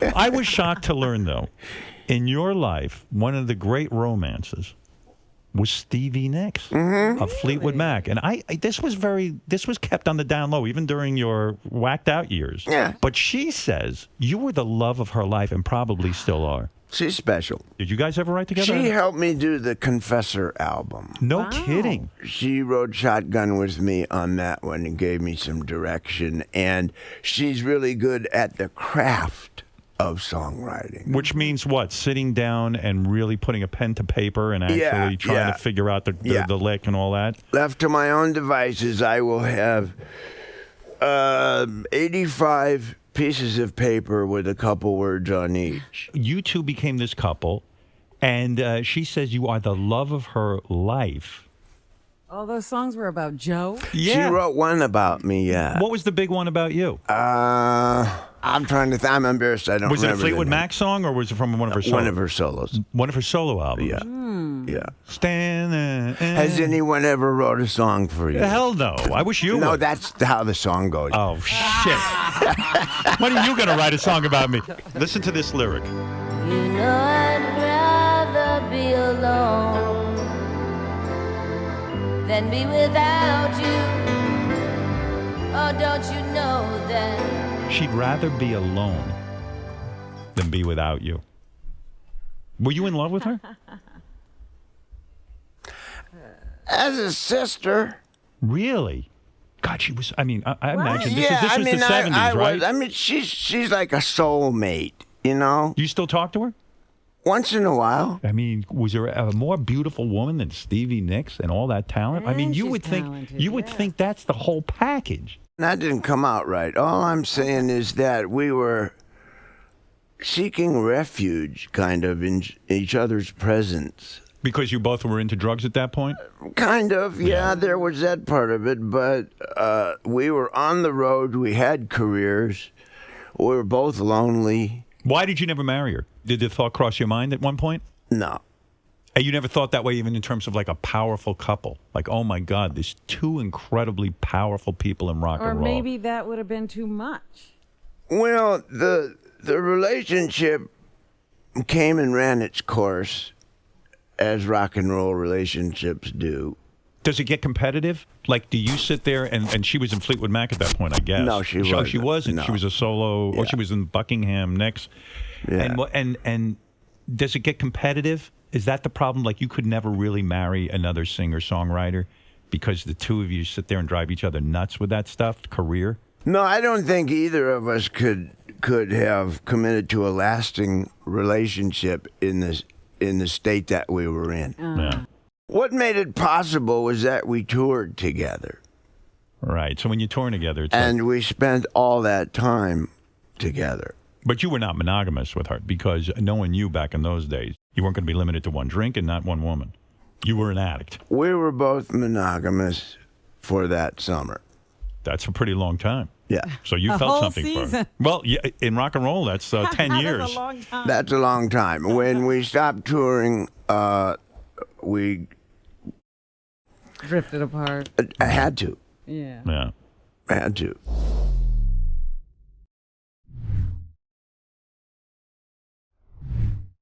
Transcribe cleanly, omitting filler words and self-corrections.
I was shocked to learn, though, in your life, one of the great romances was Stevie Nicks of Fleetwood Mac. And this was kept on the down low, even during your whacked out years. Yeah. But she says you were the love of her life and probably still are. She's special. Did you guys ever write together? She helped me do the Confessor album. No kidding. She rode shotgun with me on that one and gave me some direction. And she's really good at the craft of songwriting. Which means what? Sitting down and really putting a pen to paper and actually trying to figure out the lick and all that? Left to my own devices, I will have 85 pieces of paper with a couple words on each. You two became this couple, and she says you are the love of her life. All those songs were about Joe? Yeah. She wrote one about me, yeah. What was the big one about you? I'm trying to I'm embarrassed. I don't remember. Was it a Fleetwood Mac song, or was it from one of her solos? One of her solos. One of her solo albums? Yeah. Yeah. Stand Has anyone ever wrote a song for you? Hell no. I wish you No, would. that's how the song goes. Oh, shit. When are you going to write a song about me? Listen to this lyric. You know I'd rather be alone than be without you. Oh, don't you know that? She'd rather be alone than be without you. Were you in love with her? As a sister. Really? God, she was. I mean, I imagine this Yeah, was the 70s, right? I mean, she's like a soulmate, you know? You still talk to her? Once in a while. I mean, was there a more beautiful woman than Stevie Nicks and all that talent? I mean, And you she's would think talented, you would yeah. think that's the whole package. That didn't come out right. All I'm saying is that we were seeking refuge, kind of, in each other's presence. Because you both were into drugs at that point? Kind of, yeah, there was that part of it, but we were on the road, we had careers, we were both lonely. Why did you never marry her? Did the thought cross your mind at one point? No. And you never thought that way even in terms of like a powerful couple? Like, oh my God, there's two incredibly powerful people in rock Or and roll. maybe that would have been too much. Well, the relationship came and ran its course, as rock and roll relationships do. Does it get competitive? Like, do you sit there and she was in Fleetwood Mac at that point, I guess? No, she Oh, wasn't. she wasn't. No. She was a solo, or Yeah. she was in Buckingham Nicks. Yeah. And does it get competitive? Is that the problem? Like, you could never really marry another singer-songwriter because the two of you sit there and drive each other nuts with that stuff, career? No, I don't think either of us could have committed to a lasting relationship in the state that we were in. Yeah. What made it possible was that we toured together. Right. So when you're touring together, it's And we spent all that time together. But you were not monogamous with her because knowing you back in those days, you weren't going to be limited to one drink and not one woman. You were an addict. We were both monogamous for that summer. That's a pretty long time. Yeah. So you A felt whole something for her. season. Well, yeah, in rock and roll, that's 10 years. That's a long time. That's a long time. When we stopped touring, we Drifted apart. had to. Yeah. Yeah. Had to.